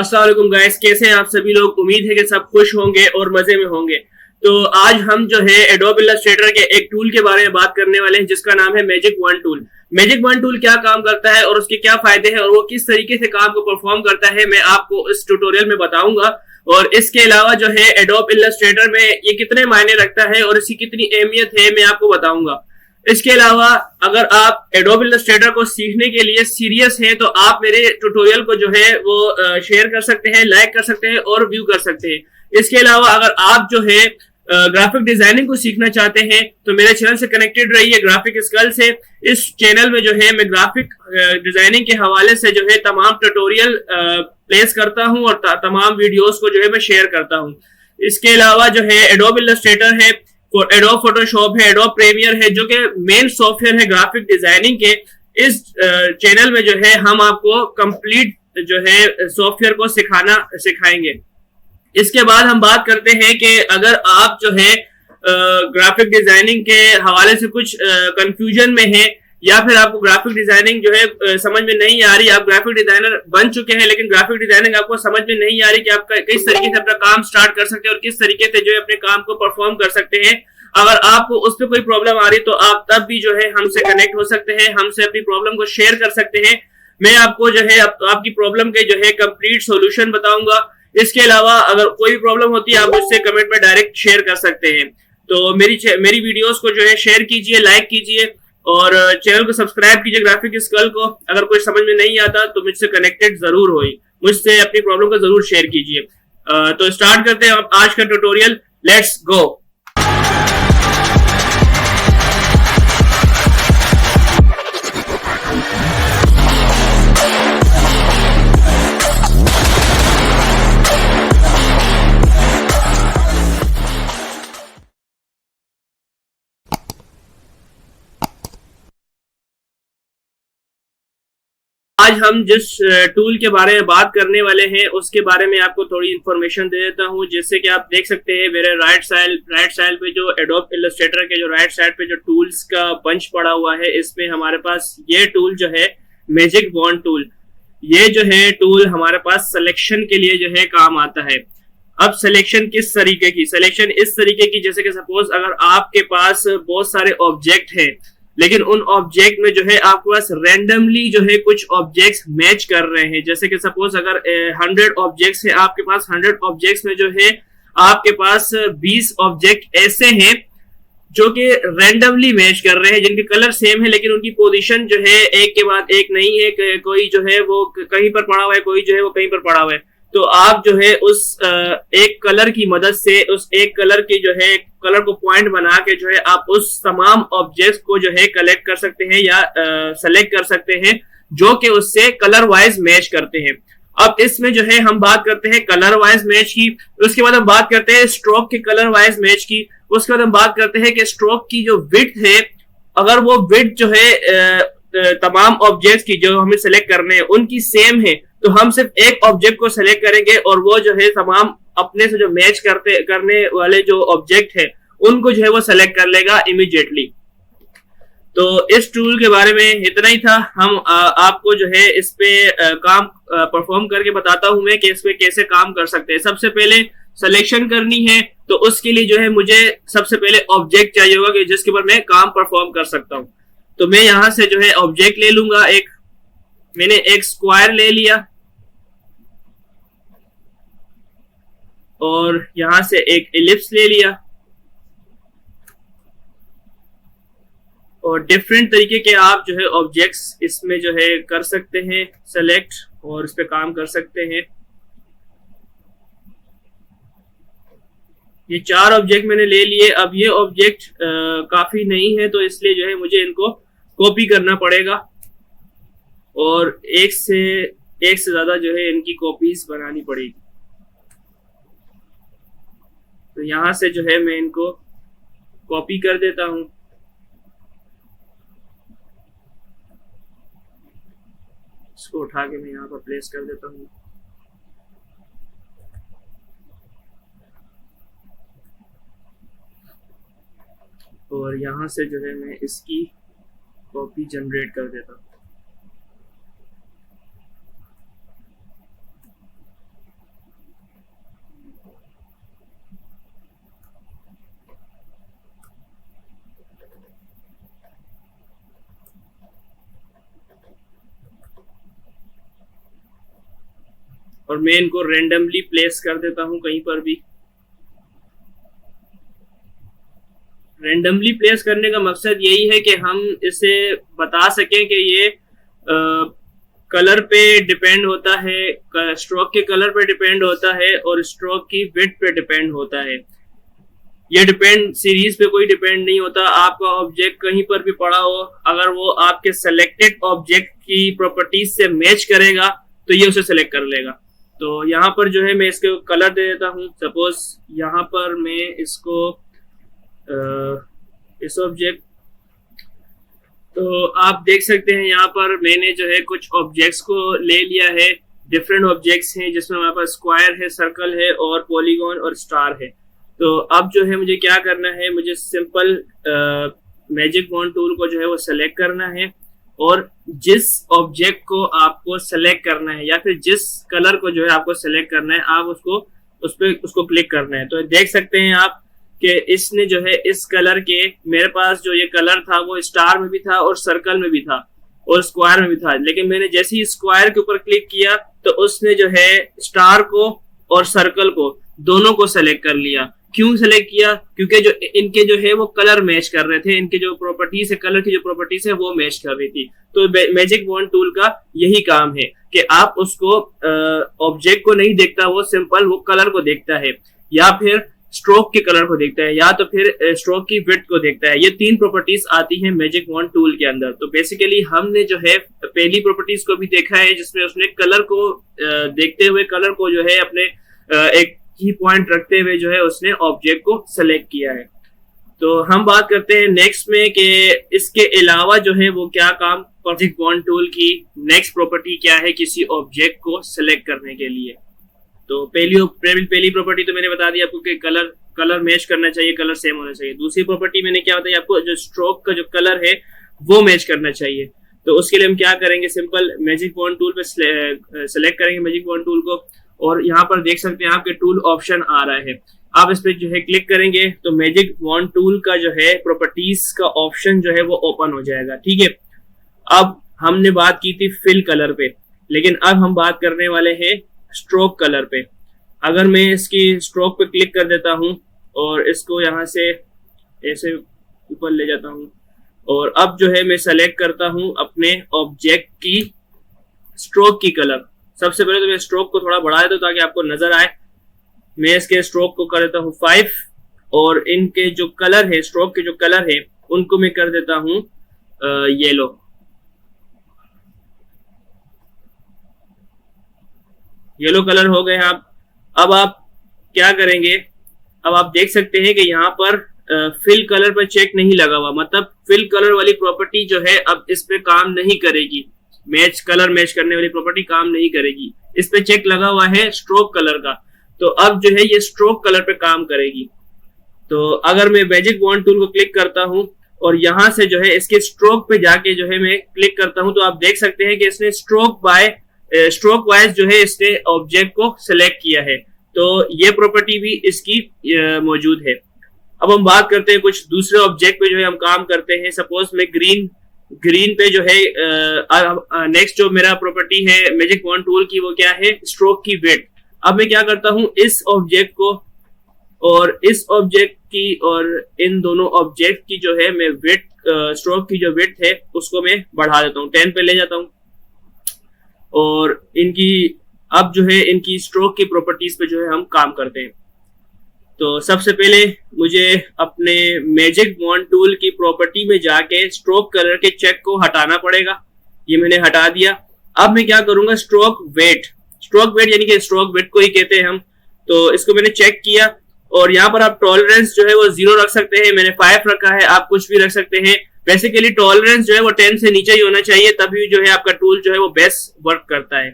अस्सलाम वालेकुम गाइस, कैसे हैं आप सभी लोग। उम्मीद है कि सब खुश होंगे और मजे में होंगे। तो आज हम जो है एडोब इलस्ट्रेटर के एक टूल के बारे में बात करने वाले हैं जिसका नाम है magic one tool. Magic one tool क्या काम करता है और उसके क्या फायदे हैं और वो किस तरीके से काम को परफॉर्म करता है, मैं आपको इस ट्यूटोरियल में बताऊंगा। और इसके अलावा जो है एडोब इलस्ट्रेटर में ये कितने मायने रखता है और इसकी कितनी अहमियत है, मैं आपको बताऊंगा। इसके अलावा अगर आप एडोब इलस्ट्रेटर को सीखने के लिए सीरियस हैं तो आप मेरे ट्यूटोरियल को जो है वो शेयर कर सकते हैं, लाइक कर सकते हैं और व्यू कर सकते हैं। इसके अलावा अगर आप जो है ग्राफिक डिजाइनिंग को सीखना चाहते हैं तो मेरे चैनल से कनेक्टेड रहिए ग्राफिक स्किल से। इस चैनल में जो है मैं ग्राफिक डिजाइनिंग के हवाले से जो है तमाम ट्यूटोरियल प्लेस करता हूं और तमाम वीडियोस को जो है मैं शेयर करता हूं। इसके अलावा जो है एडोब इलस्ट्रेटर है, एडोब फोटोशॉप है, एडोब प्रीमियर है, जो कि मेन सॉफ्टवेयर है ग्राफिक डिजाइनिंग के। इस चैनल में जो है हम आपको कंप्लीट जो है सॉफ्टवेयर को सिखाएंगे। इसके बाद हम बात करते हैं कि अगर आप जो है ग्राफिक डिजाइनिंग के हवाले से कुछ कंफ्यूजन में है या फिर आपको ग्राफिक डिजाइनिंग जो है समझ में नहीं आ रही, आप ग्राफिक डिजाइनर बन चुके हैं लेकिन ग्राफिक डिजाइनिंग आपको समझ में नहीं आ रही कि आप किस तरीके से अपना काम स्टार्ट कर सकते हैं और किस तरीके से जो है अपने काम को परफॉर्म कर सकते हैं। अगर आपको उस पर कोई प्रॉब्लम आ रही तो आप तब भी जो है हमसे कनेक्ट हो सकते हैं, हमसे अपनी प्रॉब्लम को शेयर कर सकते हैं। मैं आपको जो है आपकी प्रॉब्लम के जो है कंप्लीट सोल्यूशन बताऊंगा। इसके अलावा अगर कोई भी प्रॉब्लम होती है आप मुझसे कमेंट में डायरेक्ट शेयर कर सकते हैं। तो मेरी वीडियोस को जो है शेयर कीजिए, लाइक कीजिए और चैनल को सब्सक्राइब कीजिए ग्राफिक स्किल को। अगर कोई समझ में नहीं आता तो मुझसे कनेक्टेड जरूर होइए, मुझसे अपनी प्रॉब्लम को जरूर शेयर कीजिए। तो स्टार्ट करते हैं आज का ट्यूटोरियल। Let's go. आज हम जिस टूल के बारे में बात करने वाले हैं उसके बारे में आपको थोड़ी इन्फॉर्मेशन दे देता हूं। जैसे कि आप देख सकते हैं मेरे राइट साइड पे जो एडोब इलस्ट्रेटर के जो राइट साइड पे जो टूल्स का बंच पड़ा हुआ है, इसमें हमारे पास ये टूल जो है मैजिक वन टूल, ये जो है टूल हमारे पास सिलेक्शन के लिए जो है काम आता है। अब सिलेक्शन किस तरीके की, सिलेक्शन इस तरीके की जैसे कि सपोज अगर आपके पास बहुत सारे ऑब्जेक्ट हैं लेकिन उन ऑब्जेक्ट में जो है आपके पास रैंडमली जो है कुछ ऑब्जेक्ट्स मैच कर रहे हैं। जैसे कि सपोज अगर 100 ऑब्जेक्ट्स है आपके पास, 100 ऑब्जेक्ट्स में जो है आपके पास 20 ऑब्जेक्ट ऐसे हैं जो कि रैंडमली मैच कर रहे हैं, जिनके कलर सेम है लेकिन उनकी पोजीशन जो है एक के बाद एक नहीं है। कोई जो है वो कहीं पर पड़ा हुआ है, कोई जो है वो कहीं पर पड़ा हुआ है। तो आप जो है उस एक कलर की मदद से उस एक कलर की जो है कलर को पॉइंट बना के जो है आप उस तमाम ऑब्जेक्ट्स को जो है कलेक्ट कर सकते हैं या सेलेक्ट कर सकते हैं जो कि उससे कलर वाइज मैच करते हैं। अब इसमें जो है हम बात करते हैं कलर वाइज मैच की, उसके बाद हम बात करते हैं स्ट्रोक के कलर वाइज मैच की, उसके बाद हम बात करते हैं कि स्ट्रोक की जो विड्थ है, अगर वो विड्थ जो है तमाम ऑब्जेक्ट्स की जो हमें सेलेक्ट करने हैं उनकी सेम है तो हम सिर्फ एक ऑब्जेक्ट को सेलेक्ट करेंगे और वो जो है तमाम अपने से जो मैच करने वाले जो ऑब्जेक्ट है उनको जो है वो सेलेक्ट कर लेगा इमीडिएटली। तो इस टूल के बारे में इतना ही था। हम आपको जो है इस पे काम परफॉर्म करके बताता हूं मैं कि इस पे कैसे काम कर सकते हैं। सबसे पहले सिलेक्शन करनी है तो उसके लिए जो है मुझे सबसे पहले ऑब्जेक्ट चाहिए होगा कि जिसके ऊपर मैं काम परफॉर्म कर सकता हूं। तो मैं यहां से जो है ऑब्जेक्ट ले लूंगा। मैंने एक स्क्वायर ले लिया और यहां से एक एलिप्स ले लिया और डिफरेंट तरीके के आप जो है ऑब्जेक्ट्स इसमें जो है कर सकते हैं सेलेक्ट और इस पे काम कर सकते हैं। ये 4 ऑब्जेक्ट मैंने ले लिए। अब ये ऑब्जेक्ट काफी नहीं है तो इसलिए जो है मुझे इनको कॉपी करना पड़ेगा और एक से ज्यादा जो है इनकी कॉपीज बनानी पड़ेगी। तो यहां से जो है मैं इनको कॉपी कर देता हूं। इसको उठा के मैं यहां पर प्लेस कर देता हूं। और यहां से जो है मैं इसकी कॉपी जनरेट कर देता हूं। और मैं इनको रेंडमली प्लेस कर देता हूं कहीं पर भी। रेंडमली प्लेस करने का मकसद यही है कि हम इसे बता सकें कि ये कलर पे डिपेंड होता है, स्ट्रोक के कलर पे डिपेंड होता है और स्ट्रोक की विड्थ पे डिपेंड होता है। ये डिपेंड सीरीज पे कोई डिपेंड नहीं होता। आपका ऑब्जेक्ट कहीं पर भी पड़ा हो, अगर वो आपके सेलेक्टेड ऑब्जेक्ट की प्रॉपर्टीज से मैच करेगा तो ये उसे सेलेक्ट कर लेगा। तो यहाँ पर जो है मैं इसको कलर दे देता हूँ। सपोज यहाँ पर मैं इसको इस ऑब्जेक्ट, तो आप देख सकते हैं यहाँ पर मैंने जो है कुछ ऑब्जेक्ट्स को ले लिया है। डिफरेंट ऑब्जेक्ट्स हैं जिसमें हमारे पास स्क्वायर है, सर्कल है और पॉलीगॉन और स्टार है। तो अब जो है मुझे क्या करना है, मुझे सिंपल मैजिक वॉन्ड टूल को जो है वो सेलेक्ट करना है और जिस ऑब्जेक्ट को आपको सेलेक्ट करना है या फिर जिस कलर को जो है आपको सेलेक्ट करना है, आप उसको क्लिक करना है। तो देख सकते हैं आप कि इसने जो है इस कलर के, मेरे पास जो ये कलर था वो स्टार में भी था और सर्कल में भी था और स्क्वायर में भी था, लेकिन मैंने जैसे ही स्क्वायर के ऊपर क्लिक किया तो उसने जो है स्टार को और सर्कल को दोनों को सेलेक्ट कर लिया। क्यों सेलेक्ट किया? क्योंकि जो इनके जो है वो कलर मैच कर रहे थे, इनके जो प्रॉपर्टीज है, कलर की जो प्रॉपर्टीज है वो मैच कर रही थी। तो मैजिक वॉन्ड टूल का यही काम है कि आप उसको ऑब्जेक्ट को नहीं देखता, वो सिंपल वो कलर को देखता है या फिर स्ट्रोक के कलर को देखता है या तो फिर स्ट्रोक की विड्थ को देखता है। ये तीन प्रॉपर्टीज आती हैं मैजिक वॉन्ड टूल के अंदर। तो बेसिकली हमने जो है पहली प्रॉपर्टीज को भी देखा है जिसमें उसने कलर को देखते हुए, कलर को जो है अपने एक की पॉइंट रखते हुए जो है उसने ऑब्जेक्ट को सेलेक्ट किया है। तो हम बात करते हैं नेक्स्ट में कि इसके अलावा जो है वो क्या काम मैजिक वॉन्ड टूल की नेक्स्ट प्रॉपर्टी क्या है किसी ऑब्जेक्ट को सेलेक्ट करने के लिए। तो पहली प्रॉपर्टी तो मैंने बता दी आपको कि कलर मैच करना चाहिए, कलर सेम होना चाहिए। दूसरी प्रॉपर्टी मैंने क्या बताई आपको, जो स्ट्रोक का जो कलर है वो मैच करना चाहिए। तो उसके लिए हम क्या करेंगे, सिंपल मैजिक वॉन्ड टूल पे सेलेक्ट करेंगे मैजिक वॉन्ड टूल को और यहाँ पर देख सकते हैं आपके टूल ऑप्शन आ रहा है। आप इस पे जो है क्लिक करेंगे तो मैजिक वॉन्ड टूल का जो है प्रॉपर्टीज का ऑप्शन जो है वो ओपन हो जाएगा। ठीक है, अब हमने बात की थी फिल कलर पे, लेकिन अब हम बात करने वाले हैं स्ट्रोक कलर पे। अगर मैं इसकी स्ट्रोक पे क्लिक कर देता हूं और इसको यहां से ऐसे ऊपर ले जाता हूं और अब जो है मैं सेलेक्ट करता हूं अपने ऑब्जेक्ट की स्ट्रोक की कलर। सबसे पहले तो मैं स्ट्रोक को थोड़ा बढ़ा देता हूं ताकि आपको नजर आए। मैं इसके स्ट्रोक को कर देता हूं 5 और इनके जो कलर है, स्ट्रोक के जो कलर है उनको मैं कर देता हूं येलो। येलो कलर हो गए आप। अब आप क्या करेंगे, अब आप देख सकते हैं कि यहाँ पर फिल कलर पर चेक नहीं लगा हुआ, मतलब फिल कलर वाली प्रॉपर्टी जो है अब इस पे काम नहीं करेगी। कलर मैच करने वाली प्रॉपर्टी काम नहीं करेगी। इस पे चेक लगा हुआ है स्ट्रोक कलर का, तो अब जो है ये स्ट्रोक कलर पे काम करेगी। तो अगर मैं मैजिक वॉन्ड टूल को क्लिक करता हूं और यहां से जो है इसके स्ट्रोक पे जाके जो है मैं क्लिक करता हूं तो आप देख सकते हैं कि इसने स्ट्रोक वाइज जो है इसने ऑब्जेक्ट को सेलेक्ट किया है। तो ये प्रॉपर्टी भी इसकी मौजूद है। अब हम बात करते हैं कुछ दूसरे ऑब्जेक्ट पे जो है हम काम करते हैं। सपोज मैं ग्रीन पे जो है नेक्स्ट जो मेरा प्रॉपर्टी है मैजिक वॉन्ड टूल की वो क्या है, स्ट्रोक की विड्थ। अब मैं क्या करता हूं, इस ऑब्जेक्ट को और इस ऑब्जेक्ट की और इन दोनों ऑब्जेक्ट की जो है मैं विड्थ, स्ट्रोक की जो विड्थ है उसको मैं बढ़ा देता हूं, 10 पे ले जाता हूं और इनकी अब जो है इनकी स्ट्रोक की प्रॉपर्टीज पे जो है हम काम करते हैं। तो सबसे पहले मुझे अपने मैजिक वॉन्ड टूल की प्रॉपर्टी में जाके स्ट्रोक कलर के चेक को हटाना पड़ेगा। ये मैंने हटा दिया। अब मैं क्या करूंगा, स्ट्रोक वेट यानी कि स्ट्रोक वेट को ही कहते हैं हम। तो इसको मैंने चेक किया और यहाँ पर आप टॉलरेंस जो है वो 0 रख सकते हैं, मैंने 5 रखा है, आप कुछ भी रख सकते हैं। बेसिकली टॉलरेंस जो है वो 10 से नीचे ही होना चाहिए, तभी जो है आपका टूल जो है वो बेस्ट वर्क करता है।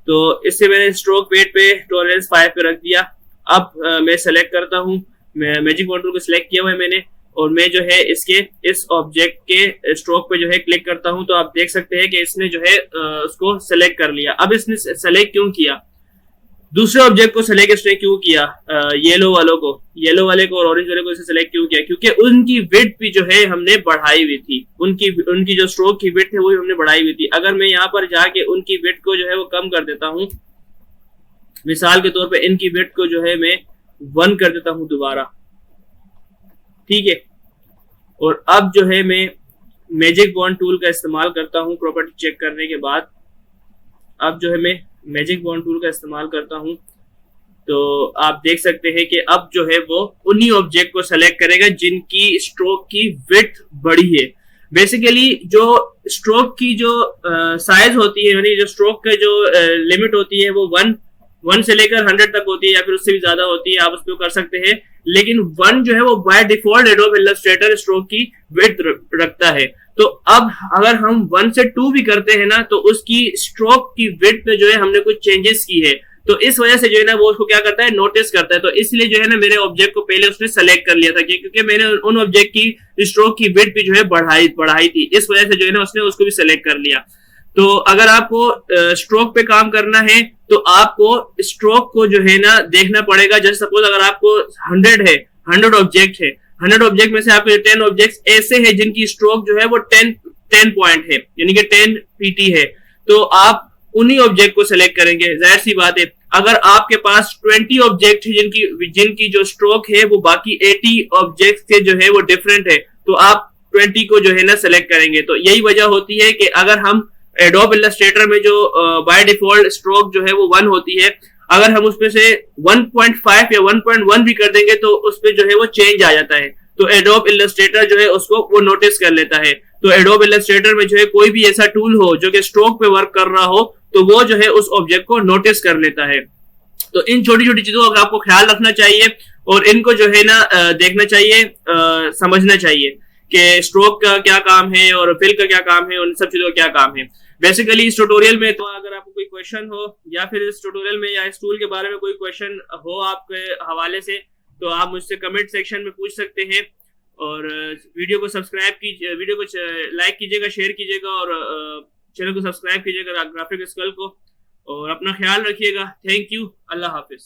तो इससे मैंने स्ट्रोक वेट पे टॉलरेंस 5 पे रख दिया। अब मैं सेलेक्ट करता हूं, मैजिक वॉन्ड टूल को सिलेक्ट किया हुआ है मैंने और मैं जो है इस ऑब्जेक्ट के स्ट्रोक पे जो है क्लिक करता हूं तो आप देख सकते हैं कि इसने जो है उसको सेलेक्ट कर लिया। अब इसने सेलेक्ट क्यों किया, दूसरे ऑब्जेक्ट को सेलेक्ट इसने क्यों किया, येलो वाले को और ऑरेंज वाले को इसे सेलेक्ट क्यों किया, क्योंकि उनकी विड्थ भी जो है हमने बढ़ाई हुई थी। उनकी जो स्ट्रोक की विड्थ है वो हमने बढ़ाई हुई थी। अगर मैं यहाँ पर जाके उनकी विड्थ को जो है वो कम कर देता हूँ मिसाल के तौर पे इनकी विड्थ को जो है मैं 1 कर देता हूं दोबारा, ठीक है। और अब जो है मैं मैजिक बॉन्ड टूल का इस्तेमाल करता हूं प्रॉपर्टी चेक करने के बाद। अब जो है मैं मैजिक बॉन्ड टूल का इस्तेमाल करता हूं, तो आप देख सकते हैं कि अब जो है वो उन्हीं ऑब्जेक्ट को सेलेक्ट करेगा जिनकी स्ट्रोक की विड्थ बड़ी है। बेसिकली जो स्ट्रोक की जो साइज होती है, यानी जो स्ट्रोक का जो लिमिट होती है वो 1 से लेकर 100 तक होती है या फिर उससे भी ज्यादा होती है, आप उस पर कर सकते हैं। लेकिन 1 जो है वो by default adobe Illustrator stroke की विड्थ रखता है। तो अब अगर हम 1 से 2 भी करते हैं ना, तो उसकी स्ट्रोक की विड्थ में जो है हमने कुछ चेंजेस की है, तो इस वजह से जो है ना वो उसको क्या करता है, नोटिस करता है। तो इसलिए जो है ना मेरे ऑब्जेक्ट को पहले उसने सेलेक्ट कर लिया था, क्योंकि मैंने उन ऑब्जेक्ट की स्ट्रोक की विड्थ भी जो है बढ़ाई थी, इस वजह से जो है ना उसने उसको भी सेलेक्ट कर लिया। तो अगर आपको स्ट्रोक पे काम करना है तो आपको स्ट्रोक को जो है ना देखना पड़ेगा। जैसे सपोज अगर आपको 100 ऑब्जेक्ट है, 100 ऑब्जेक्ट में से आपके 10 ऑब्जेक्ट ऐसे हैं जिनकी स्ट्रोक जो है वो 10 पॉइंट है, यानी कि 10 पीटी है, तो आप उन्हीं ऑब्जेक्ट को सेलेक्ट करेंगे। जाहिर सी बात है, अगर आपके पास 20 ऑब्जेक्ट है जिनकी जो स्ट्रोक है वो बाकी 80 ऑब्जेक्ट से जो है वो डिफरेंट है, तो आप 20 को जो है ना सेलेक्ट करेंगे। तो यही वजह होती है कि अगर हम एडोब इलस्ट्रेटर में जो बाय डिफॉल्ट स्ट्रोक जो है वो 1 होती है, अगर हम उसमें से 1.5 या 1.1 भी कर देंगे तो उसमें जो है वो चेंज आ जाता है। तो एडोब इलस्ट्रेटर जो है उसको वो नोटिस कर लेता है। तो एडोब इलस्ट्रेटर में जो है कोई भी ऐसा टूल हो जो कि स्ट्रोक पे वर्क कर रहा हो, तो वो जो है उस ऑब्जेक्ट को नोटिस कर लेता है। तो इन छोटी छोटी चीजों का आपको ख्याल रखना चाहिए और इनको जो है ना देखना चाहिए, समझना चाहिए कि स्ट्रोक का क्या काम है और फिल का क्या काम है, उन सब चीजों का क्या काम है। बेसिकली इस ट्यूटोरियल में तो अगर आपको कोई क्वेश्चन हो या फिर इस ट्यूटोरियल में या इस टूल के बारे में कोई क्वेश्चन हो आपके हवाले से, तो आप मुझसे कमेंट सेक्शन में पूछ सकते हैं। और वीडियो को सब्सक्राइब कीजिए, वीडियो को लाइक कीजिएगा, शेयर कीजिएगा और चैनल को सब्सक्राइब कीजिएगा ग्राफिक स्कल को। और अपना ख्याल रखिएगा। Thank you. Allah Hafiz.